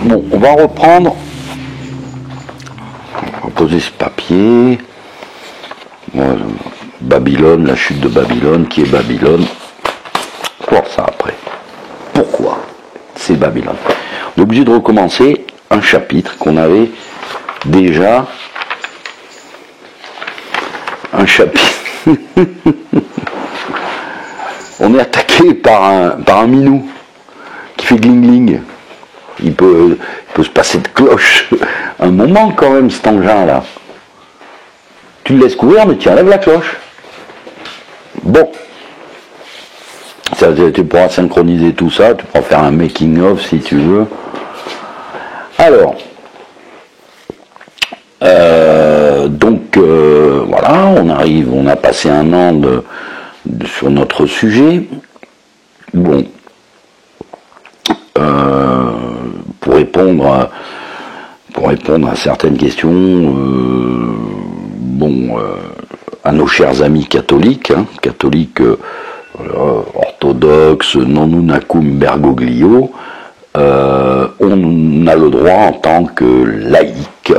Bon, on va reprendre. On va poser ce papier. Babylone, la chute de Babylone, qui est Babylone. Voir ça après. Pourquoi c'est Babylone? On est obligé de recommencer un chapitre qu'on avait déjà. Un chapitre. On est attaqué par un minou qui fait gling-gling. Il peut se passer de cloche un moment quand même, cet engin-là. Tu le laisses couvrir, mais tu enlèves la cloche. Bon. Ça, tu pourras synchroniser tout ça, tu pourras faire un making-of si tu veux. Alors, voilà, on a passé un an sur notre sujet. Bon. Pour répondre à certaines questions, à nos chers amis catholiques, orthodoxes, non unacum bergoglio, on a le droit en tant que laïc,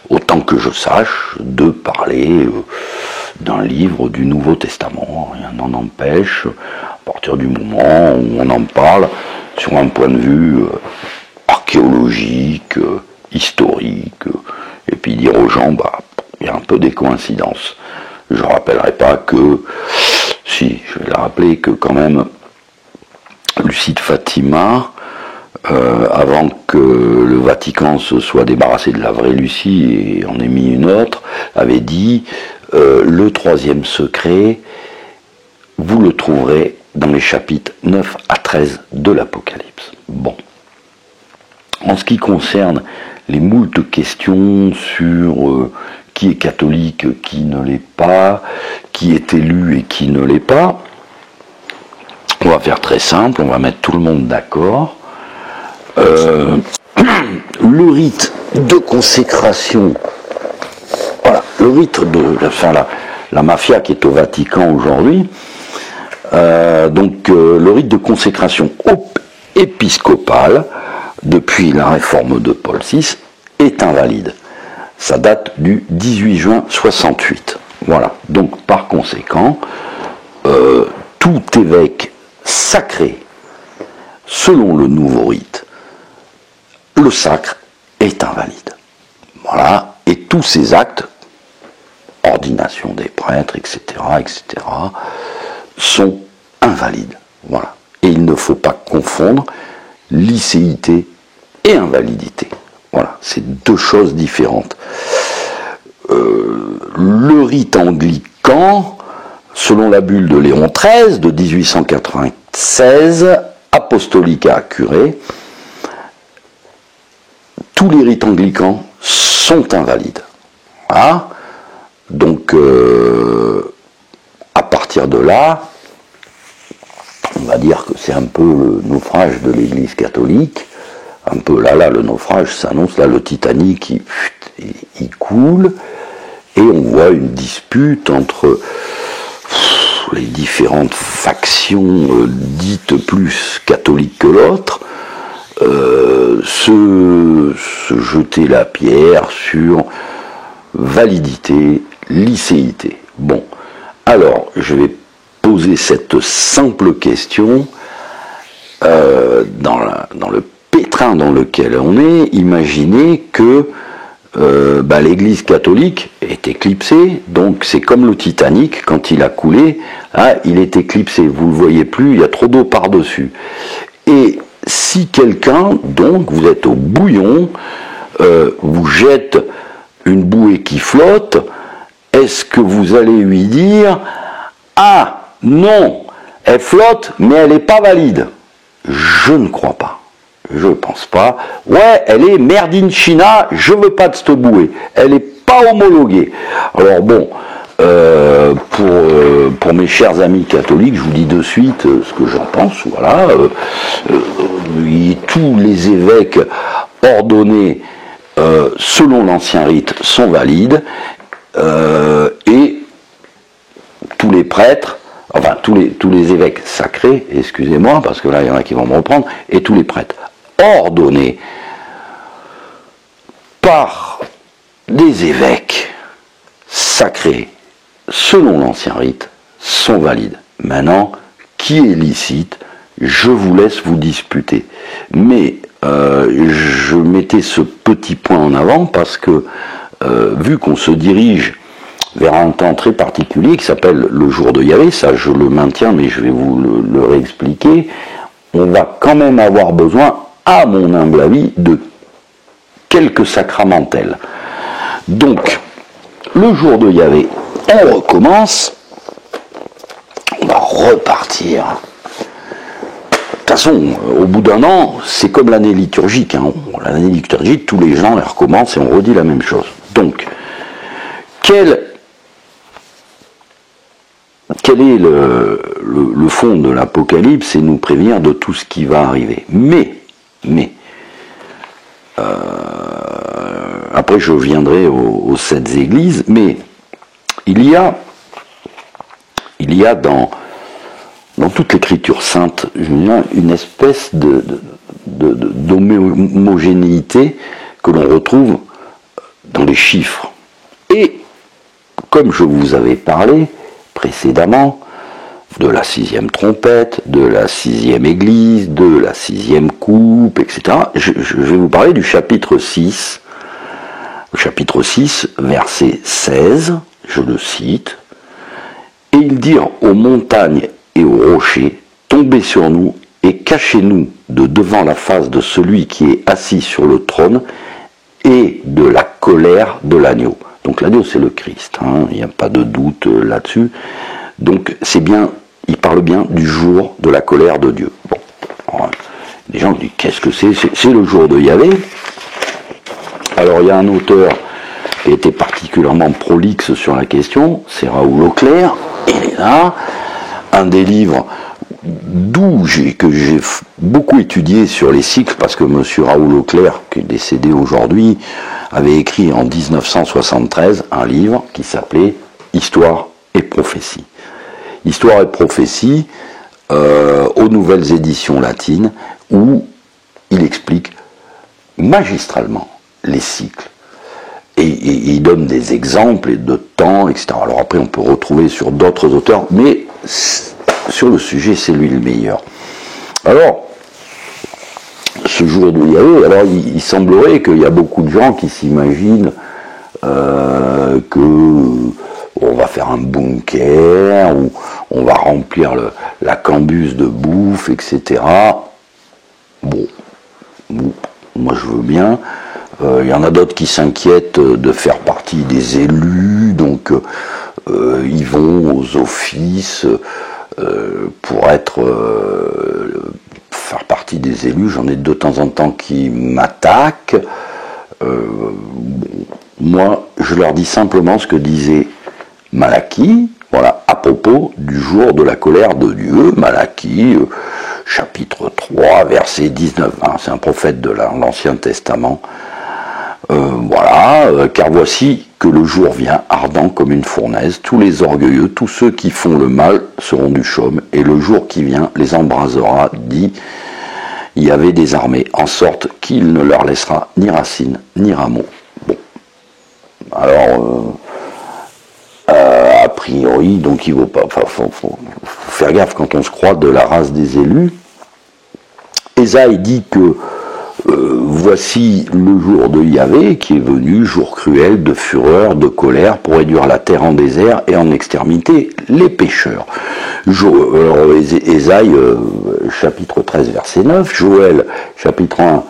autant que je sache, de parler d'un livre du Nouveau Testament. Rien n'en empêche, à partir du moment où on en parle sur un point de vue archéologique, historique, et puis dire aux gens, il y a un peu des coïncidences. Je ne rappellerai pas que, si, je vais la rappeler, que quand même, Lucie de Fatima, avant que le Vatican se soit débarrassé de la vraie Lucie et en ait mis une autre, avait dit, le troisième secret, vous le trouverez dans les chapitres 9 à 13 de l'Apocalypse. Bon. En ce qui concerne les moultes questions sur qui est catholique, qui ne l'est pas, qui est élu et qui ne l'est pas, on va faire très simple, on va mettre tout le monde d'accord. Le rite de consécration, voilà, le rite de la mafia qui est au Vatican aujourd'hui, le rite de consécration épiscopale, depuis la réforme de Paul VI, est invalide. Ça date du 18 juin 68. Voilà. Donc, par conséquent, tout évêque sacré, selon le nouveau rite, le sacre est invalide. Voilà. Et tous ces actes, ordination des prêtres, etc., sont invalides. Voilà. Et il ne faut pas confondre licéité et invalidité. Voilà, c'est deux choses différentes. Le rite anglican, selon la bulle de Léon XIII de 1896, Apostolica Curé, tous les rites anglicans sont invalides. Voilà. Donc, à partir de là, on va dire que c'est un peu le naufrage de l'Église catholique. Un peu là, le naufrage s'annonce, là, le Titanic, il coule, et on voit une dispute entre les différentes factions dites plus catholiques que l'autre, se jeter la pierre sur validité, licéité. Bon, alors, je vais poser cette simple question dans le pétrin dans lequel on est. Imaginez que l'Église catholique est éclipsée, donc c'est comme le Titanic, quand il a coulé, il est éclipsé, vous ne le voyez plus, il y a trop d'eau par-dessus. Et si quelqu'un, donc vous êtes au bouillon, vous jette une bouée qui flotte, est-ce que vous allez lui dire « Ah, non, elle flotte, mais elle n'est pas valide ». Je ne crois pas. Je ne pense pas. Ouais, elle est made in China, je ne veux pas de cette bouée. Elle n'est pas homologuée. Alors bon, pour mes chers amis catholiques, je vous dis de suite ce que j'en pense. Voilà. Tous les évêques ordonnés selon l'ancien rite sont valides. Et tous les prêtres enfin tous les évêques sacrés, excusez-moi, parce que là il y en a qui vont me reprendre, et tous les prêtres, ordonnés par des évêques sacrés, selon l'ancien rite, sont valides. Maintenant, qui est licite, je vous laisse vous disputer. Mais je mettais ce petit point en avant parce que, vu qu'on se dirige vers un temps très particulier qui s'appelle le jour de Yahvé, ça je le maintiens, mais je vais vous le réexpliquer, on va quand même avoir besoin, à mon humble avis, de quelques sacramentels. Donc, le jour de Yahvé, on recommence, on va repartir. De toute façon, au bout d'un an, c'est comme l'année liturgique. Hein. L'année liturgique, tous les gens, elle recommence et on redit la même chose. Donc, quel est le fond de l'Apocalypse? C'est nous prévenir de tout ce qui va arriver. Mais, après je viendrai aux 7 églises, mais il y a dans toute l'écriture sainte, une espèce d'homogénéité que l'on retrouve dans les chiffres. Et comme je vous avais parlé précédemment de la 6e trompette, de la 6e église, de la 6e coupe, etc., je vais vous parler du chapitre 6, verset 16, je le cite, « Et ils dirent aux montagnes et aux rochers, tombez sur nous et cachez-nous de devant la face de celui qui est assis sur le trône et de la colère de l'agneau. » Donc l'agneau c'est le Christ, hein, il n'y a pas de doute là-dessus. Donc c'est bien, il parle bien du jour de la colère de Dieu. Bon, alors, les gens disent qu'est-ce que c'est? C'est le jour de Yahvé. Alors il y a un auteur qui a été particulièrement prolixe sur la question, c'est Raoul Auclair. Il est là, un des livres que j'ai beaucoup étudié sur les cycles, parce que M. Raoul Auclair, qui est décédé aujourd'hui, avait écrit en 1973 un livre qui s'appelait Histoire et prophétie. Histoire et prophétie aux nouvelles éditions latines, où il explique magistralement les cycles. Et il donne des exemples et de temps, etc. Alors après, on peut retrouver sur d'autres auteurs, mais sur le sujet, c'est lui le meilleur. Alors, ce jour de Yahvé, alors il semblerait qu'il y a beaucoup de gens qui s'imaginent que on va faire un bunker, ou on va remplir la cambuse de bouffe, etc. Bon, moi je veux bien. Il y en a d'autres qui s'inquiètent de faire partie des élus, donc ils vont aux offices pour faire partie des élus. J'en ai de temps en temps qui m'attaquent. Moi, je leur dis simplement ce que disait Malachie, voilà, à propos du jour de la colère de Dieu. Malachie, chapitre 3, verset 19. C'est un prophète de l'Ancien Testament. Car voici que le jour vient ardent comme une fournaise, tous les orgueilleux, tous ceux qui font le mal seront du chaume, et le jour qui vient les embrasera, dit Yahvé des armées, en sorte qu'il ne leur laissera ni racine ni rameau. Bon, alors a priori, donc il faut faire gaffe quand on se croit de la race des élus. Ésaïe dit que voici le jour de Yahvé qui est venu, jour cruel de fureur, de colère, pour réduire la terre en désert et en exterminer les pécheurs. Ésaïe, chapitre 13, verset 9, Joël, chapitre 1,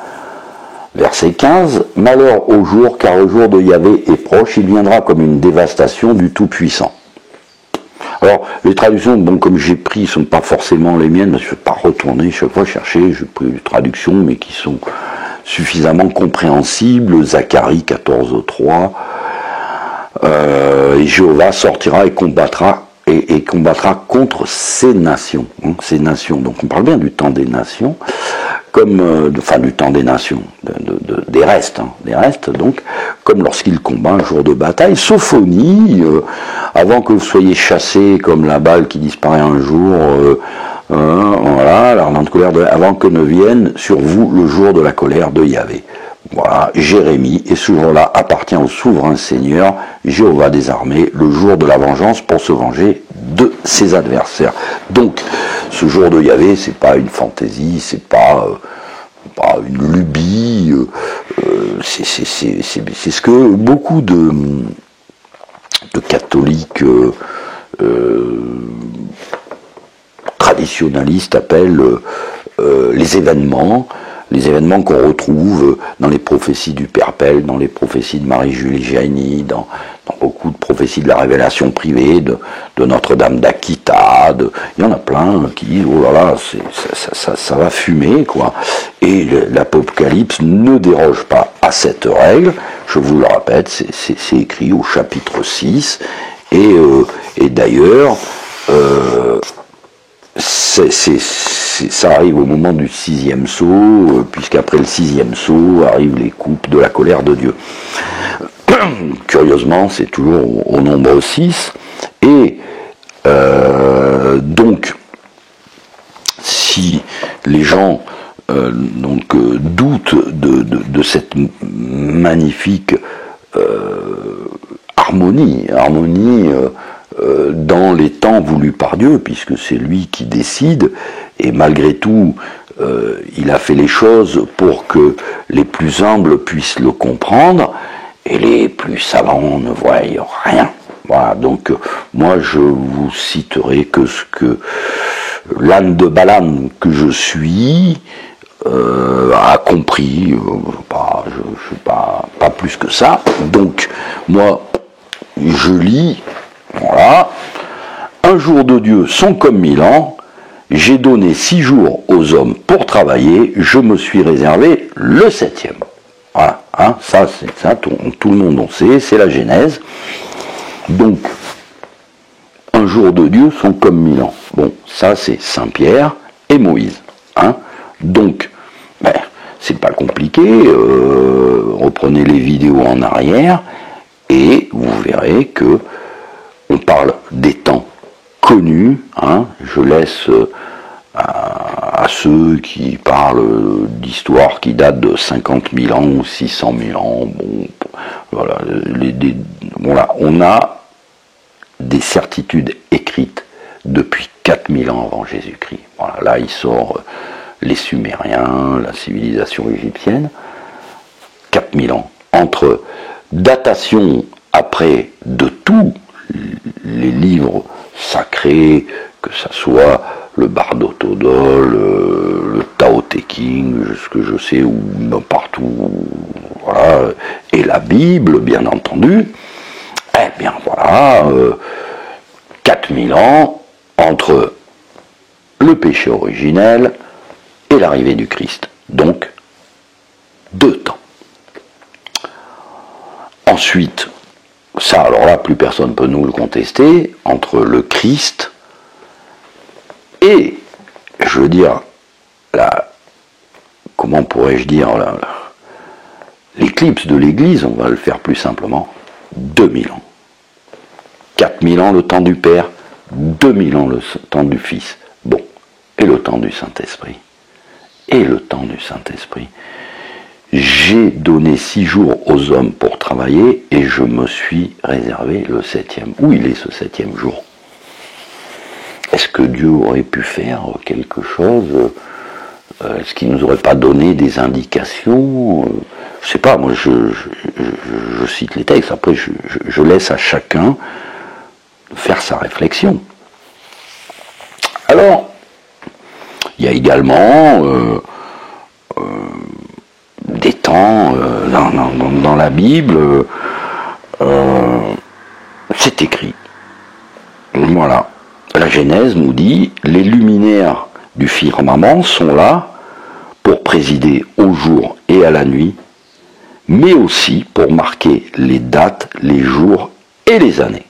verset 15, malheur au jour, car le jour de Yahvé est proche, il viendra comme une dévastation du Tout-Puissant. Alors, les traductions, bon, comme j'ai pris, ne sont pas forcément les miennes, je ne vais pas retourner chaque fois chercher, j'ai pris des traductions, mais qui sont suffisamment compréhensibles. Zacharie 14:3, et Jéhovah sortira et combattra contre ces nations. Donc on parle bien du temps des nations. comme, du temps des nations, des restes, donc, comme lorsqu'il combat un jour de bataille, Sophonie, avant que vous soyez chassés comme la balle qui disparaît un jour, voilà, l'ardente colère avant que ne vienne sur vous le jour de la colère de Yahvé. Voilà, Jérémie, et ce jour-là appartient au souverain Seigneur, Jéhovah des armées, le jour de la vengeance pour se venger de ses adversaires. Donc, ce jour de Yahvé, c'est pas une fantaisie, c'est pas une lubie, c'est ce que beaucoup de catholiques traditionalistes appellent les événements qu'on retrouve dans les prophéties du Père Pell, dans les prophéties de Marie-Julie Jaïni, dans beaucoup de prophéties de la révélation privée, de Notre-Dame d'Akita, il y en a plein qui disent, oh là là, ça va fumer, quoi. Et l'Apocalypse ne déroge pas à cette règle, je vous le répète, c'est écrit au chapitre 6, et d'ailleurs, ça arrive au moment du 6e sceau, puisqu'après le 6e sceau arrivent les coupes de la colère de Dieu. Curieusement, c'est toujours au nombre 6, et donc, si les gens doutent de cette magnifique harmonie dans les temps voulus par Dieu, puisque c'est lui qui décide, et malgré tout, il a fait les choses pour que les plus humbles puissent le comprendre, et les plus savants ne voient rien. Voilà, donc moi je vous citerai que ce que l'âne de Balaam que je suis a compris, je sais pas plus que ça. Donc moi je lis, voilà, un jour de Dieu sont comme 1000 ans, j'ai donné 6 jours aux hommes pour travailler, je me suis réservé le 7e. Voilà, ça, tout le monde en sait, c'est la Genèse. Donc, un jour de Dieu sont comme 1000 ans. Bon, ça c'est Saint Pierre et Moïse. Donc, c'est pas compliqué, reprenez les vidéos en arrière, et vous verrez que on parle des temps connus, je laisse à ceux qui parlent d'histoires qui datent de 50 000 ans ou 600 000 ans, bon, voilà, on a des certitudes écrites depuis 4000 ans avant Jésus-Christ. Voilà, là il sort les Sumériens, la civilisation égyptienne, 4000 ans. Entre datation après de tous les livres sacrés, que ça soit le Bardo Thodol, le Tao Te Ching, ce que je sais, ou partout, voilà, et la Bible, bien entendu, eh bien voilà, 4000 ans entre le péché originel et l'arrivée du Christ. Donc, 2 temps. Ensuite, ça, alors là, plus personne ne peut nous le contester, entre le Christ et, je veux dire, comment pourrais-je dire, l'éclipse de l'Église, on va le faire plus simplement, 2000 ans. 4000 ans le temps du Père, 2000 ans le temps du Fils. Bon, et le temps du Saint-Esprit. Et le temps du Saint-Esprit. J'ai donné 6 jours aux hommes pour travailler et je me suis réservé le 7e. Où il est ce 7e jour? Est-ce que Dieu aurait pu faire quelque chose? Est-ce qu'il ne nous aurait pas donné des indications? Je ne sais pas, moi je cite les textes, après je laisse à chacun faire sa réflexion. Alors, il y a également des temps dans la Bible, c'est écrit. Voilà. La Genèse nous dit, les luminaires du firmament sont là pour présider au jour et à la nuit, mais aussi pour marquer les dates, les jours et les années.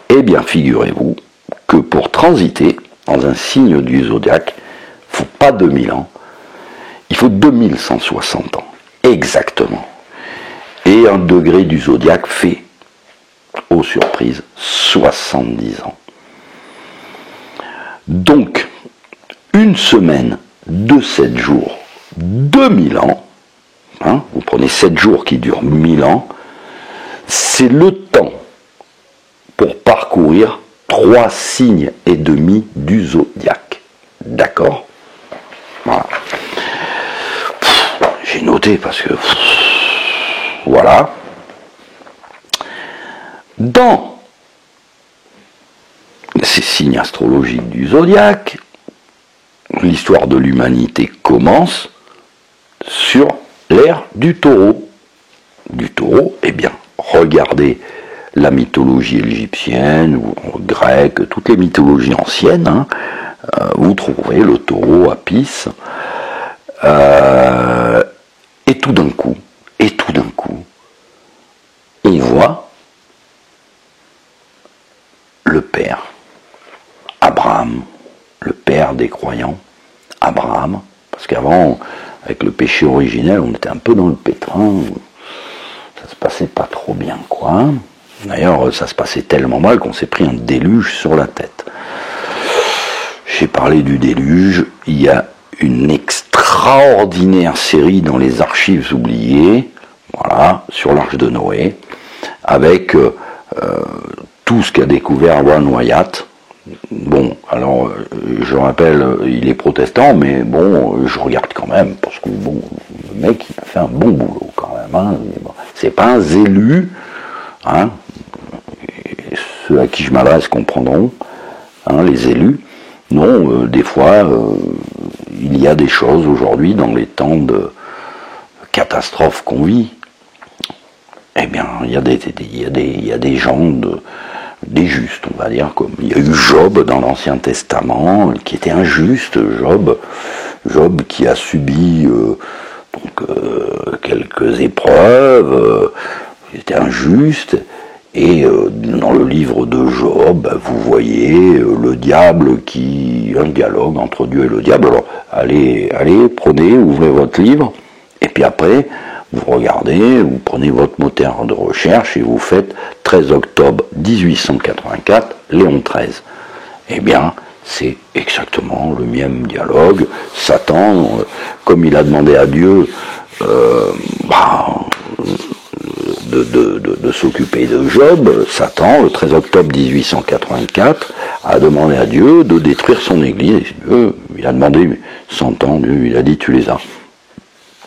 Eh bien, figurez-vous que pour transiter dans un signe du zodiaque, il ne faut pas 2000 ans, faut 2160 ans, exactement. Et un degré du zodiaque fait, aux surprises, 70 ans. Donc, une semaine de 7 jours, 2000 ans, hein, vous prenez 7 jours qui durent 1000 ans, c'est le temps pour parcourir 3 signes et demi du zodiaque. D'accord ? Voilà. J'ai noté parce que... voilà. Dans ces signes astrologiques du zodiaque, l'histoire de l'humanité commence sur l'ère du taureau. Du taureau, eh bien, regardez la mythologie égyptienne ou grecque, toutes les mythologies anciennes, hein, vous trouverez le taureau Apis, et tout d'un coup, on voit le père, Abraham, le père des croyants, Abraham, parce qu'avant, avec le péché originel, on était un peu dans le pétrin, ça se passait pas trop bien, quoi. D'ailleurs, ça se passait tellement mal qu'on s'est pris un déluge sur la tête. J'ai parlé du déluge, il y a une extraordinaire série dans les archives oubliées, voilà, sur l'Arche de Noé, avec tout ce qu'a découvert Ron Wyatt. Bon, alors, je rappelle, il est protestant, mais bon, je regarde quand même, parce que bon, le mec, il a fait un bon boulot quand même, hein. C'est pas un zélu, hein. Et ceux à qui je m'adresse comprendront, hein, les élus. Non, des fois, il y a des choses aujourd'hui, dans les temps de catastrophe qu'on vit, eh bien, il y a des gens des justes, on va dire, comme il y a eu Job dans l'Ancien Testament, qui était injuste, Job qui a subi quelques épreuves, qui était injuste, et dans le livre de Job, vous voyez le diable un dialogue entre Dieu et le diable. Alors, allez, prenez, ouvrez votre livre, et puis après, vous regardez, vous prenez votre moteur de recherche et vous faites 13 octobre 1884, Léon XIII. Eh bien, c'est exactement le même dialogue. Satan, comme il a demandé à Dieu de s'occuper de Job, Satan, le 13 octobre 1884, a demandé à Dieu de détruire son église. Dieu, il a demandé 100 ans, Dieu, il a dit tu les as.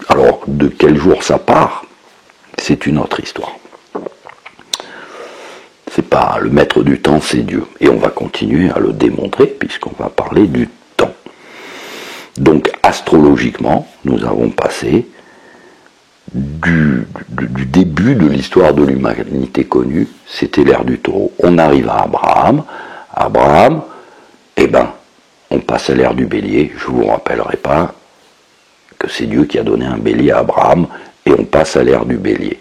Alors, de quel jour ça part, c'est une autre histoire. C'est pas le maître du temps, c'est Dieu. Et on va continuer à le démontrer, puisqu'on va parler du temps. Donc, astrologiquement, nous avons passé du début de l'histoire de l'humanité connue, c'était l'ère du taureau. On arrive à Abraham. Abraham, eh ben, on passe à l'ère du bélier. Je ne vous rappellerai pas que c'est Dieu qui a donné un bélier à Abraham, et on passe à l'ère du bélier.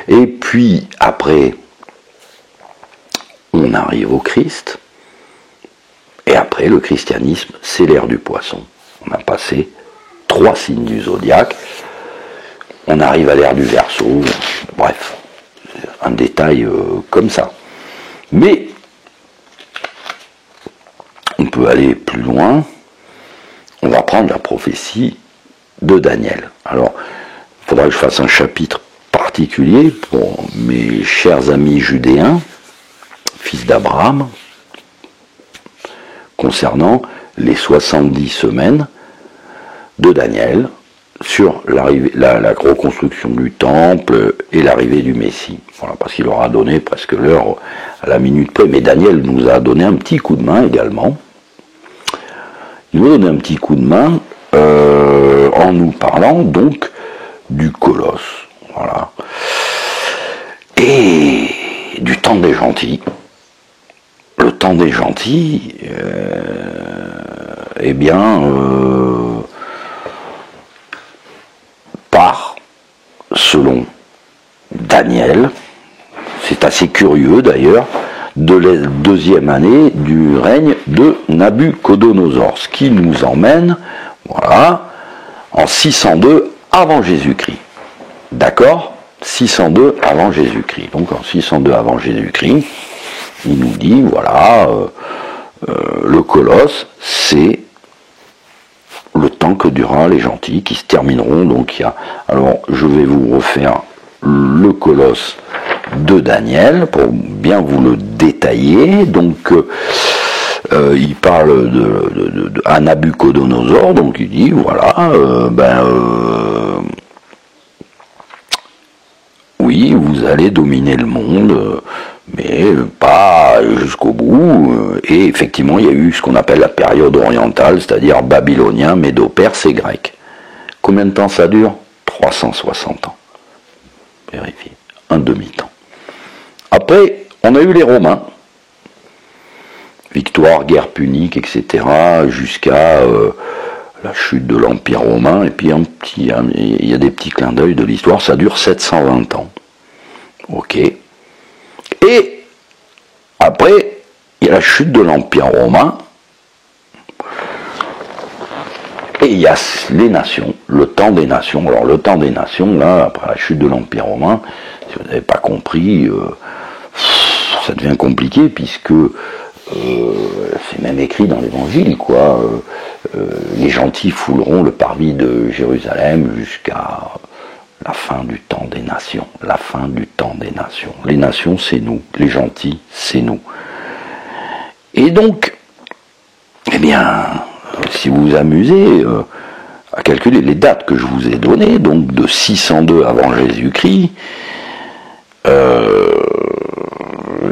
Et puis, après, on arrive au Christ, et après, le christianisme, c'est l'ère du poisson. On a passé 3 signes du zodiaque, on arrive à l'ère du Verseau, bref, un détail comme ça. Mais, on peut aller plus loin, on va prendre la prophétie de Daniel. Alors, il faudra que je fasse un chapitre particulier pour mes chers amis judéens, fils d'Abraham, concernant les 70 semaines de Daniel sur la reconstruction du temple et l'arrivée du Messie. Voilà, parce qu'il leur a donné presque l'heure à la minute près, mais Daniel nous a donné un petit coup de main également. Il nous a donné un petit coup de main en nous parlant donc du Colosse, voilà, et du temps des gentils. Le temps des gentils, eh bien, part, selon Daniel, c'est assez curieux d'ailleurs, de la 2e année du règne de Nabuchodonosor, ce qui nous emmène, voilà, en 602 avant Jésus-Christ. D'accord ? 602 avant Jésus-Christ. Donc en 602 avant Jésus-Christ, il nous dit, voilà, le Colosse, c'est le temps que durera les gentils, qui se termineront. Donc il y a. Alors je vais vous refaire le Colosse de Daniel pour bien vous le détailler. Donc il parle à Nabuchodonosor, donc il dit voilà, oui, vous allez dominer le monde, mais pas jusqu'au bout. Et effectivement, il y a eu ce qu'on appelle la période orientale, c'est-à-dire babylonien, médo-perse et grec. Combien de temps ça dure ? 360 ans. Vérifiez. Un demi-temps. Après, on a eu les Romains. Victoire, guerre punique, etc., jusqu'à la chute de l'Empire romain. Et puis il y a des petits clins d'œil de l'histoire. Ça dure 720 ans. Ok. Et après, il y a la chute de l'Empire romain. Et il y a les nations, le temps des nations. Alors le temps des nations, là, après la chute de l'Empire romain, si vous n'avez pas compris, ça devient compliqué, puisque c'est même écrit dans l'Évangile, quoi. Les gentils fouleront le parvis de Jérusalem jusqu'à la fin du temps des nations. La fin du temps des nations. Les nations, c'est nous. Les gentils, c'est nous. Et donc, eh bien, si vous vous amusez à calculer les dates que je vous ai données, donc de 602 avant Jésus-Christ,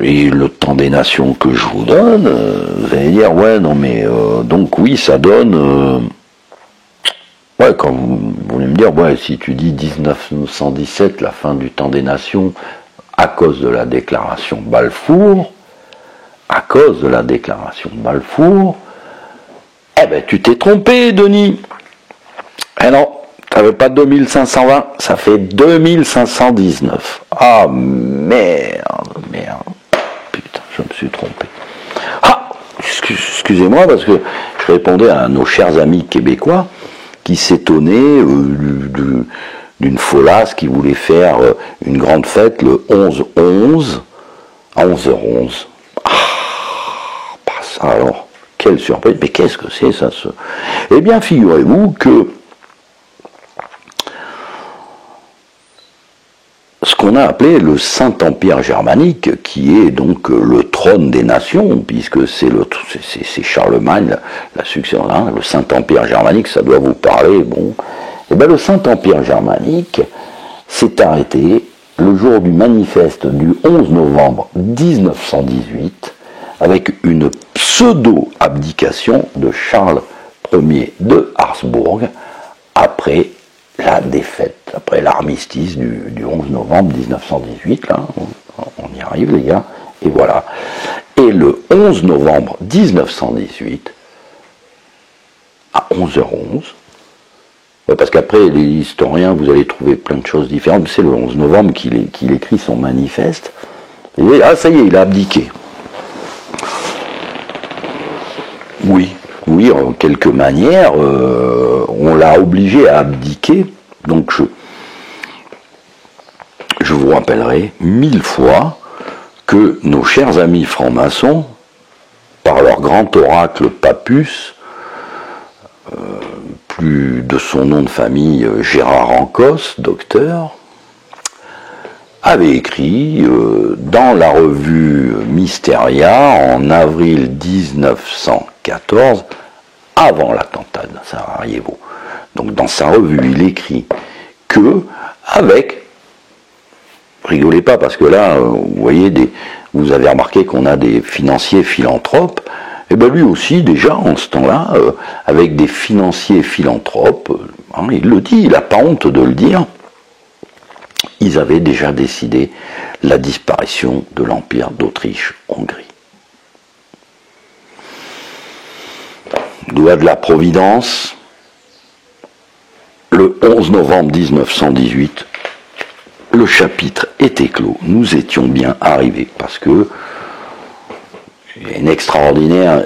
et le temps des nations que je vous donne, vous allez dire, ouais, non mais, donc oui, ça donne, ouais, quand vous voulez me dire, ouais, si tu dis 1917, la fin du temps des nations, à cause de la déclaration Balfour, eh ben, tu t'es trompé, Denis. Eh non, ça fait pas 2520, ça fait 2519. Ah, merde. Putain, je me suis trompé. Ah, excusez-moi, parce que je répondais à nos chers amis québécois qui s'étonnaient d'une folasse qui voulait faire une grande fête le 11-11 à 11h11. Ah, pas ça alors. Quelle surprise, mais qu'est-ce que c'est ça Eh bien, figurez-vous que ce qu'on a appelé le Saint-Empire germanique, qui est donc le trône des nations, puisque c'est Charlemagne, la succession, hein, le Saint-Empire germanique, ça doit vous parler, bon. Eh bien, le Saint-Empire germanique s'est arrêté le jour du manifeste du 11 novembre 1918, avec une pseudo-abdication de Charles Ier de Habsbourg après la défaite, après l'armistice du 11 novembre 1918, là, on y arrive les gars, et voilà. Et le 11 novembre 1918, à 11h11, parce qu'après les historiens, vous allez trouver plein de choses différentes, c'est le 11 novembre qu'il écrit son manifeste, et ah ça y est, il a abdiqué. Oui, en quelque manière, on l'a obligé à abdiquer. Donc je vous rappellerai 1000 fois que nos chers amis francs-maçons, par leur grand oracle Papus, plus de son nom de famille Gérard Ancos, docteur, avait écrit dans la revue Mysteria en avril 1914, avant l'attentat de Sarajevo. Donc dans sa revue, il écrit que avec, rigolez pas parce que là, vous voyez, vous avez remarqué qu'on a des financiers philanthropes, et bien lui aussi déjà en ce temps-là, avec des financiers philanthropes, hein, il le dit, il n'a pas honte de le dire, ils avaient déjà décidé la disparition de l'Empire d'Autriche-Hongrie. Loi de la Providence, le 11 novembre 1918, le chapitre était clos. Nous étions bien arrivés, parce que une extraordinaire,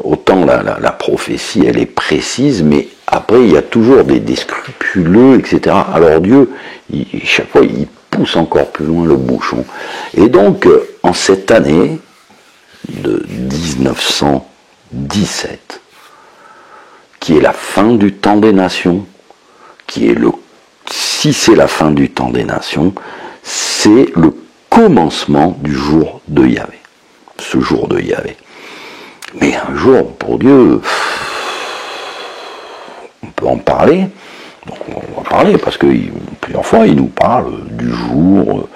autant la prophétie elle est précise, mais après il y a toujours des scrupuleux, etc. Alors Dieu, chaque fois il pousse encore plus loin le bouchon. Et donc en cette année de 1917, qui est la fin du temps des nations, si c'est la fin du temps des nations, c'est le commencement du jour de Yahvé. Ce jour de Yahvé. Mais un jour, pour Dieu, on peut en parler. Donc on va parler, parce que plusieurs fois, il nous parle du jour.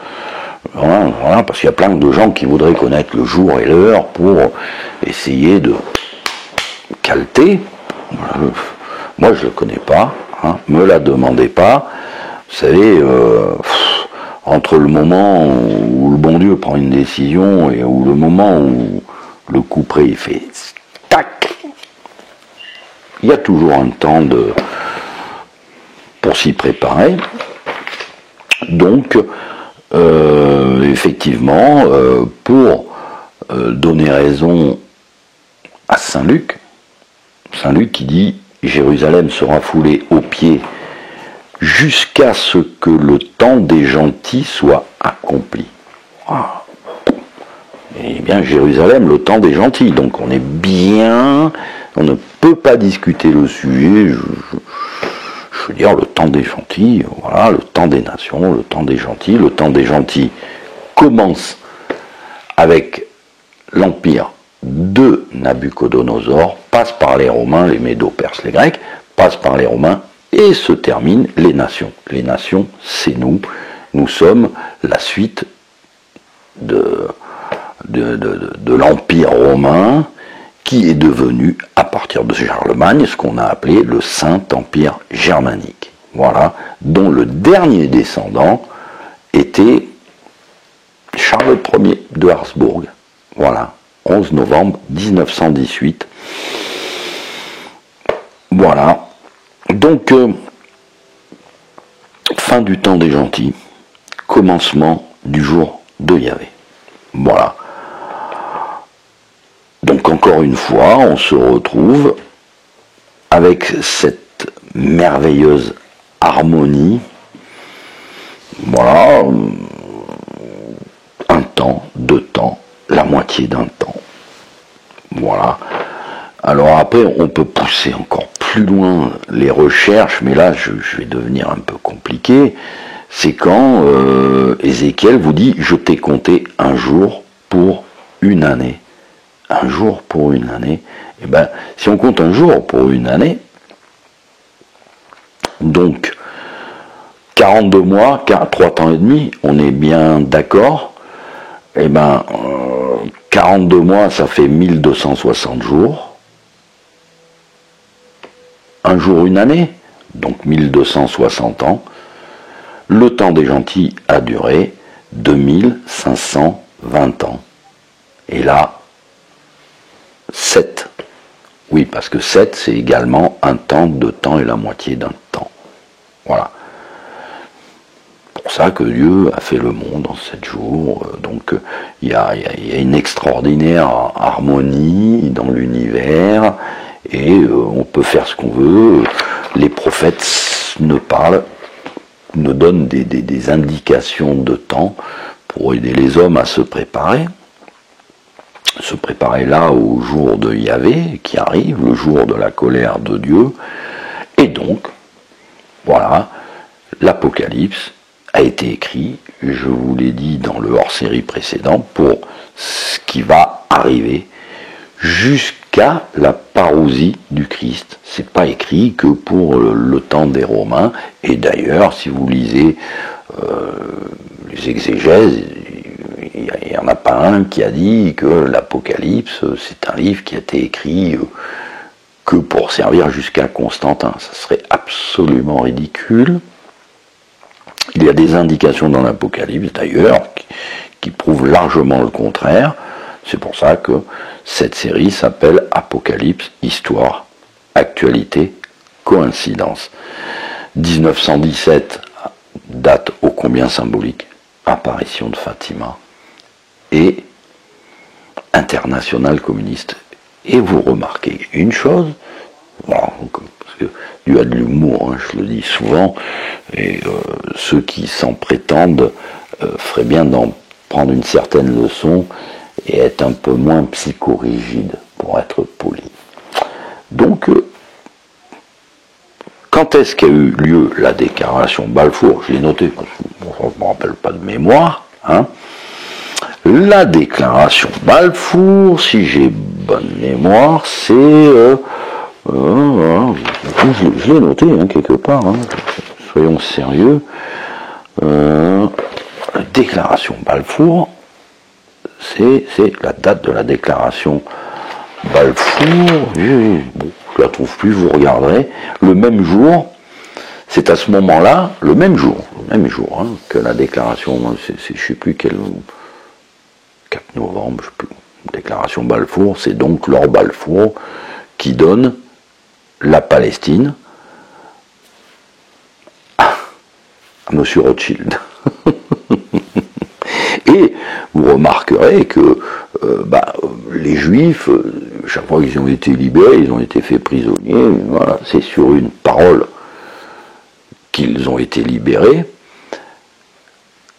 Voilà, parce qu'il y a plein de gens qui voudraient connaître le jour et l'heure pour essayer de calter. Moi, je ne le connais pas. Me la demandez pas. Vous savez, entre le moment où le bon Dieu prend une décision et où le moment où le couperet il fait tac, il y a toujours un temps pour s'y préparer. Donc, effectivement, pour donner raison à Saint Luc qui dit « Jérusalem sera foulée aux pieds jusqu'à ce que le temps des gentils soit accompli. » Eh bien, Jérusalem, le temps des gentils. Donc on est bien, on ne peut pas discuter le sujet, je veux dire, le temps des gentils, voilà, le temps des nations, le temps des gentils. Le temps des gentils commence avec l'empire de Nabuchodonosor, passe par les Romains, les Médo-Perses, les Grecs, passe par les Romains et se termine les nations. Les nations, c'est nous. Nous sommes la suite de l'Empire romain qui est devenu, à partir de Charlemagne, ce qu'on a appelé le Saint-Empire germanique. Voilà, dont le dernier descendant était Charles Ier de Habsbourg. Voilà, 11 novembre 1918. Voilà. Donc, fin du temps des gentils, commencement du jour de Yahvé. Voilà. Donc encore une fois, on se retrouve avec cette merveilleuse harmonie. Voilà, un temps, 2 temps, la moitié d'un temps. Voilà. Alors après, on peut pousser encore plus loin les recherches, mais là, je vais devenir un peu compliqué. C'est quand Ézéchiel vous dit « Je t'ai compté un jour pour une année ». Un jour pour une année. Eh bien, si on compte un jour pour une année, donc 42 mois, 3 temps et demi, on est bien d'accord. Eh bien, 42 mois, ça fait 1260 jours. Un jour, une année, donc 1260 ans. Le temps des gentils a duré 2520 ans. Et là, 7. Oui, parce que 7, c'est également un temps, 2 temps et la moitié d'un temps. Voilà. Pour ça que Dieu a fait le monde en 7 jours. Donc, il y a une extraordinaire harmonie dans l'univers. Et on peut faire ce qu'on veut. Les prophètes ne donnent des indications de temps pour aider les hommes à se préparer. Se préparer là au jour de Yahvé qui arrive, le jour de la colère de Dieu. Et donc, voilà, l'Apocalypse a été écrit, je vous l'ai dit dans le hors-série précédent, pour ce qui va arriver jusqu'à la parousie du Christ. C'est pas écrit que pour le temps des Romains, et d'ailleurs, si vous lisez les exégèses, il n'y en a pas un qui a dit que l'Apocalypse, c'est un livre qui a été écrit que pour servir jusqu'à Constantin. Ça serait absolument ridicule. Il y a des indications dans l'Apocalypse, d'ailleurs, qui prouvent largement le contraire. C'est pour ça que cette série s'appelle Apocalypse, Histoire, Actualité, Coïncidence. 1917, date ô combien symbolique, apparition de Fatima. Et internationale communiste. Et vous remarquez une chose, voilà, parce que Dieu a de l'humour, hein, je le dis souvent, et ceux qui s'en prétendent feraient bien d'en prendre une certaine leçon et être un peu moins psychorigide, pour être poli. Donc, quand est-ce qu'a eu lieu la déclaration Balfour? Je l'ai noté, parce que je ne me rappelle pas de mémoire. Hein. La déclaration Balfour, si j'ai bonne mémoire, c'est... je l'ai noté hein, quelque part, hein. Soyons sérieux. La déclaration Balfour, c'est la date de la déclaration Balfour. Bon, je la trouve plus, vous regarderez. Le même jour, c'est à ce moment-là, le même jour hein, que la déclaration, je ne sais plus quel... 4 novembre, je sais plus. Déclaration Balfour, c'est donc Lord Balfour qui donne la Palestine à M. Rothschild. Et vous remarquerez que les Juifs, chaque fois qu'ils ont été libérés, ils ont été faits prisonniers. Voilà, c'est sur une parole qu'ils ont été libérés.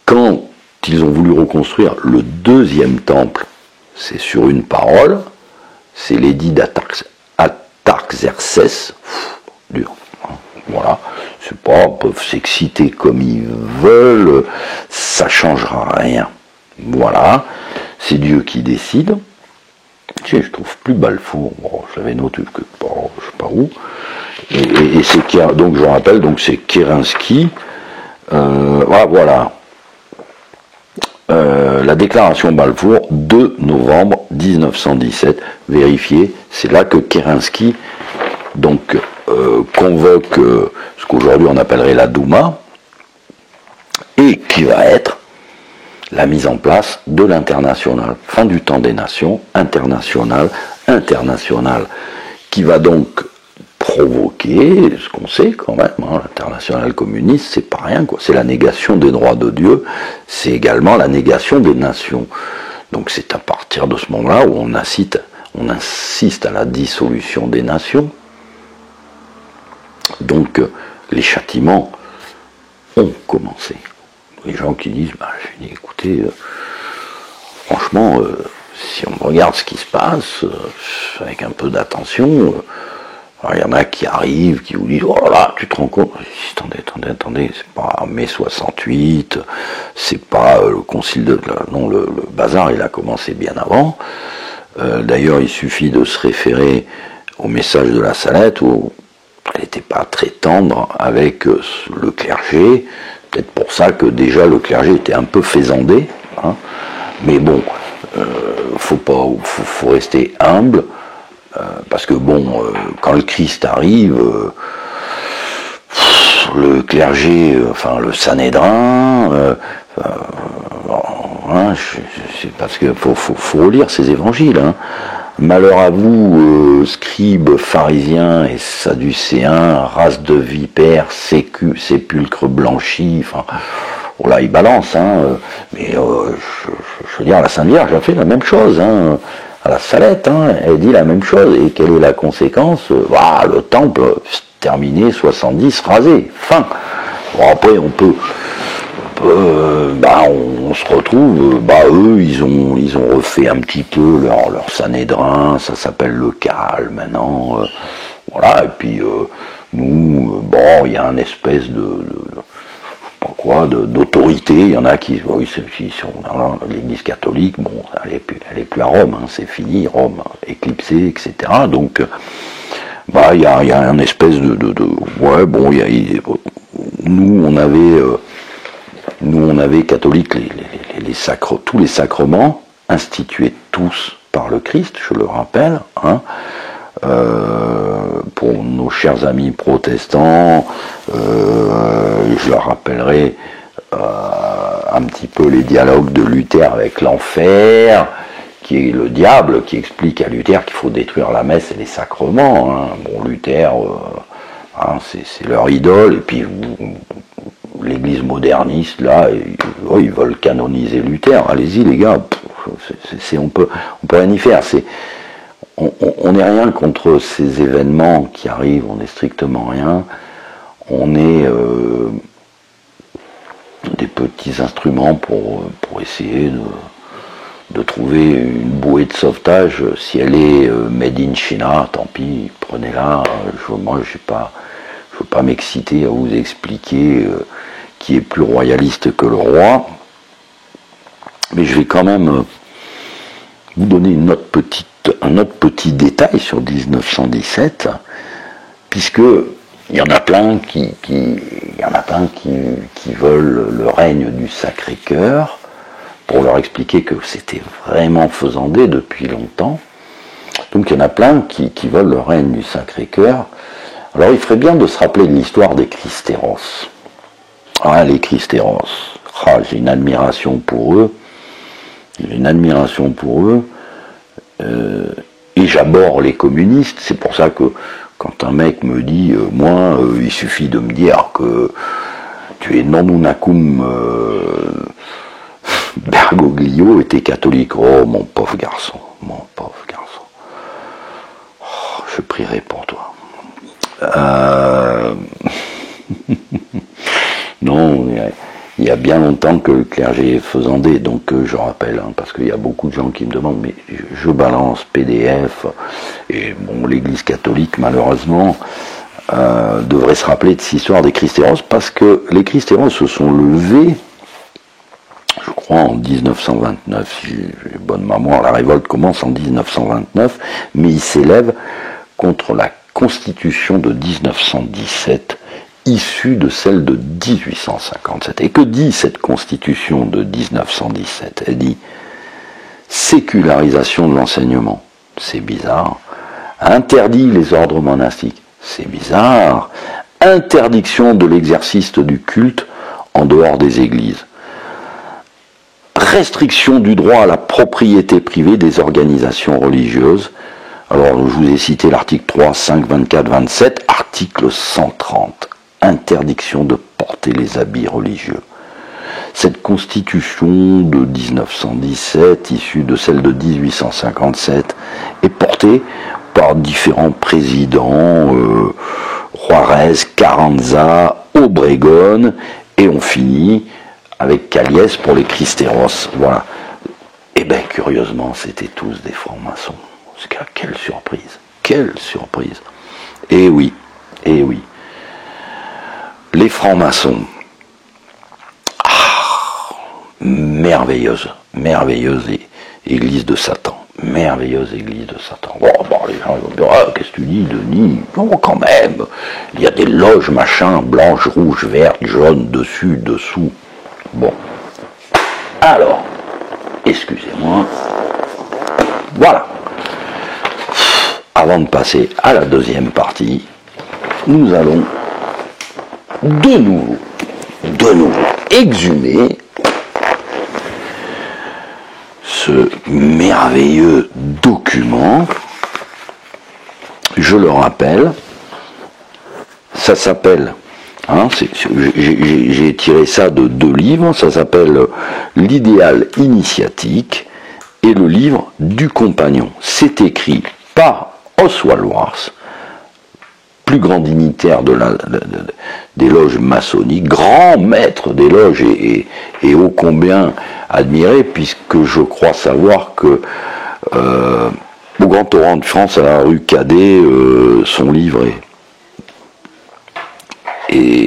Quand ils ont voulu reconstruire le deuxième temple, c'est sur une parole, c'est l'édit d'Artaxerxès, dur. Voilà, c'est pas, ils peuvent s'exciter comme ils veulent, ça changera rien. Voilà, c'est Dieu qui décide. Je trouve plus Balfour, bon, je l'avais noté que bon, je sais pas où. Et c'est donc je rappelle, donc c'est Kerensky. Voilà. La déclaration Balfour, 2 novembre 1917, vérifié, c'est là que Kerensky donc convoque ce qu'aujourd'hui on appellerait la Douma, et qui va être la mise en place de l'international, fin du temps des nations, international, qui va donc provoquer, ce qu'on sait quand même, hein, l'international communiste, c'est pas rien, quoi. C'est la négation des droits de Dieu, c'est également la négation des nations. Donc c'est à partir de ce moment-là où on insiste à la dissolution des nations. Donc les châtiments ont commencé. Les gens qui disent, je dis, écoutez, franchement, si on regarde ce qui se passe, avec un peu d'attention, il y en a qui arrivent, qui vous disent, oh là là, tu te rends compte, attendez, c'est pas mai 68, c'est pas le concile de... Non, le bazar, il a commencé bien avant. D'ailleurs, il suffit de se référer au message de la Salette, où elle n'était pas très tendre avec le clergé, peut-être pour ça que déjà le clergé était un peu faisandé, hein. Mais bon, faut rester humble, parce que bon, quand le Christ arrive, le clergé, enfin le Sanhédrin, c'est parce que faut relire ces évangiles, hein. Malheur à vous, scribes, pharisiens et sadducéens, race de vipères, sépulcre blanchi, enfin, oh là, il balance, hein, mais je veux dire, la Sainte Vierge a fait la même chose, hein, à la Salette, hein, elle dit la même chose, et quelle est la conséquence? Le temple, terminé, 70, rasé, fin. Bon, après, on se retrouve, eux, ils ont refait un petit peu leur Sanhédrin, ça s'appelle le Cal maintenant, voilà, et puis nous, il y a une espèce d'autorité, il y en a qui sont dans l'église catholique, bon, elle est plus à Rome, hein, c'est fini, Rome éclipsée, etc. Donc, il y a une espèce nous on avait catholiques tous les sacrements institués tous par le Christ, je le rappelle, hein. Pour nos chers amis protestants, je leur rappellerai un petit peu les dialogues de Luther avec l'enfer, qui est le diable qui explique à Luther qu'il faut détruire la messe et les sacrements, hein. Bon, Luther, c'est leur idole, et puis l'église moderniste, là, ils veulent canoniser Luther. Allez-y les gars, on peut rien y faire. On n'est rien contre ces événements qui arrivent, on n'est strictement rien. On est des petits instruments pour essayer de trouver une bouée de sauvetage. Si elle est made in China, tant pis, prenez-la. Moi, je ne veux pas m'exciter à vous expliquer qui est plus royaliste que le roi. Mais je vais quand même vous donner un autre petit détail sur 1917, puisque il y en a plein qui veulent le règne du Sacré-Cœur, pour leur expliquer que c'était vraiment faisandé depuis longtemps. Donc il y en a plein qui veulent le règne du Sacré-Cœur. Alors il ferait bien de se rappeler de l'histoire des Cristéros. Ah, les Cristéros, j'ai une admiration pour eux. Et j'abhorre les communistes. C'est pour ça que quand un mec me dit, il suffit de me dire que tu es non-unacum Bergoglio et t'es catholique. Oh, mon pauvre garçon. Oh, je prierai pour toi. Non, il y a bien longtemps que le clergé est faisandé, donc je rappelle, parce qu'il y a beaucoup de gens qui me demandent, mais je balance PDF, et bon, l'Église catholique, malheureusement, devrait se rappeler de cette histoire des Cristéros, parce que les Cristéros se sont levés, je crois en 1929, si j'ai bonne mémoire, la révolte commence en 1929, mais ils s'élèvent contre la Constitution de 1917, issue de celle de 1857. Et que dit cette Constitution de 1917 ? Elle dit sécularisation de l'enseignement, c'est bizarre. Interdit les ordres monastiques, c'est bizarre. Interdiction de l'exercice du culte en dehors des églises. Restriction du droit à la propriété privée des organisations religieuses. Alors, je vous ai cité l'article 3, 5, 24, 27, article 130. Interdiction de porter les habits religieux. Cette constitution de 1917, issue de celle de 1857, est portée par différents présidents, Juarez, Carranza, Obregón, et on finit avec Calles pour les Cristéros. Voilà. Et bien, curieusement, c'était tous des francs-maçons. Quelle surprise. Et oui. Les francs-maçons. Merveilleuse église de Satan. Bon, les gens vont dire, qu'est-ce que tu dis, Denis ? Non, quand même. Il y a des loges, machin, blanches, rouges, vertes, jaunes, dessus, dessous. Bon. Alors, excusez-moi. Voilà. Avant de passer à la deuxième partie, nous allons de nouveau exhumer ce merveilleux document. Je le rappelle, ça s'appelle, j'ai tiré ça de 2 livres, ça s'appelle L'idéal initiatique et le livre du compagnon. C'est écrit par Oswald Wars, plus grand dignitaire des loges maçonniques, grand maître des loges et ô combien admiré, puisque je crois savoir que au Grand Torrent de France, à la rue Cadet, son livre est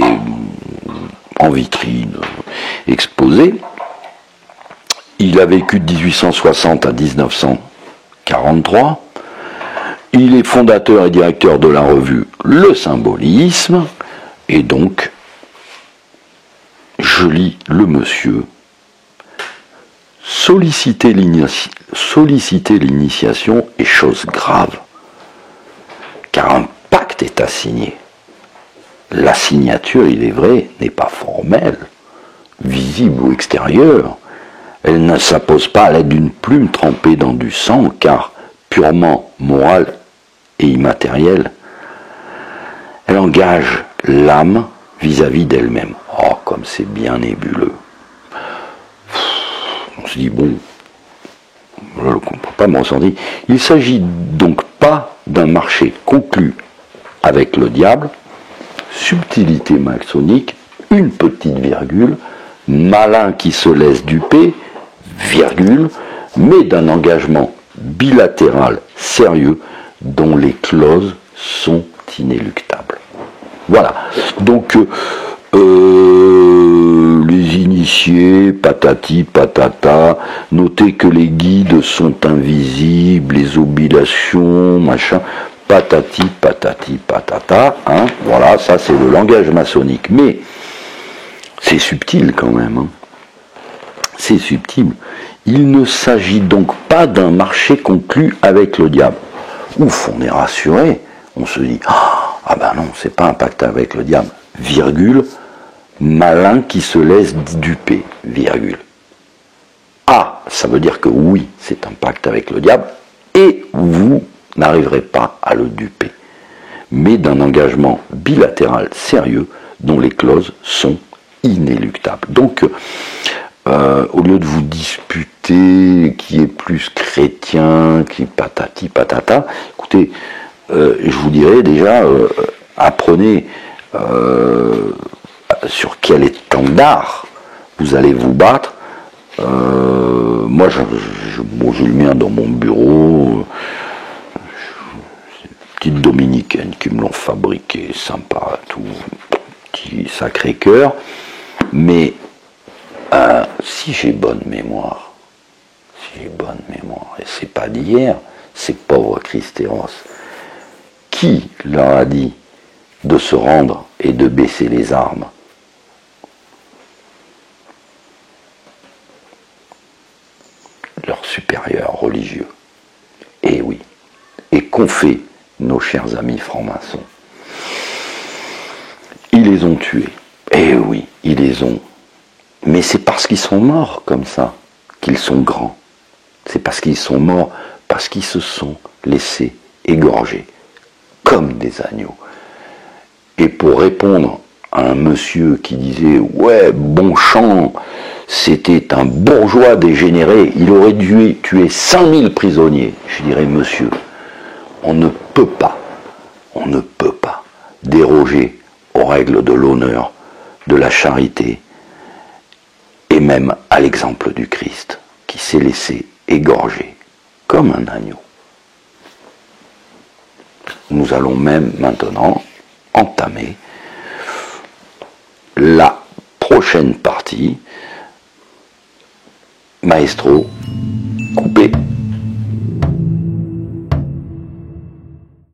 en vitrine, exposé. Il a vécu de 1860 à 1943. Il est fondateur et directeur de la revue Le Symbolisme, et donc, je lis le monsieur. Solliciter l'initiation est chose grave, car un pacte est à signer. La signature, il est vrai, n'est pas formelle, visible ou extérieure. Elle ne s'impose pas à l'aide d'une plume trempée dans du sang, car purement morale et immatérielle, elle engage l'âme vis-à-vis d'elle-même. Oh, comme c'est bien nébuleux. On se dit, bon, je ne comprends pas mon ressenti. Il ne s'agit donc pas d'un marché conclu avec le diable, subtilité maçonnique, une petite virgule, malin qui se laisse duper, virgule, mais d'un engagement bilatéral sérieux dont les clauses sont inéluctables. Voilà. Donc, les initiés, patati patata, notez que les guides sont invisibles, les oblations, machin, patati patati patata, hein, voilà, ça c'est le langage maçonnique. Mais c'est subtil quand même, hein. C'est subtil. Il ne s'agit donc pas d'un marché conclu avec le diable. Ouf, on est rassuré, on se dit, ah ben non, c'est pas un pacte avec le diable, virgule, malin qui se laisse duper, virgule. Ah, ça veut dire que oui, c'est un pacte avec le diable, et vous n'arriverez pas à le duper, mais d'un engagement bilatéral sérieux dont les clauses sont inéluctables. Donc, au lieu de vous disputer qui est plus chrétien, qui patati patata, écoutez, je vous dirais déjà, apprenez sur quel étendard vous allez vous battre. Moi, j'ai le mien dans mon bureau. C'est une petite dominicaine qui me l'ont fabriqué, sympa, tout, petit sacré cœur. Mais si j'ai bonne mémoire, et c'est pas d'hier, ces pauvres Christéros, qui leur a dit de se rendre et de baisser les armes? Leurs supérieurs religieux. Et oui. Et qu'ont fait nos chers amis francs-maçons? Ils les ont tués. Et oui, ils les ont. Mais c'est parce qu'ils sont morts comme ça qu'ils sont grands. C'est parce qu'ils sont morts, parce qu'ils se sont laissés égorger comme des agneaux. Et pour répondre à un monsieur qui disait « Ouais, Bonchamp, c'était un bourgeois dégénéré, il aurait dû tuer 5000 prisonniers. » Je dirais « Monsieur, on ne peut pas déroger aux règles de l'honneur, de la charité, et même à l'exemple du Christ, qui s'est laissé égorger comme un agneau. » Nous allons même maintenant entamer la prochaine partie. Maestro, coupé.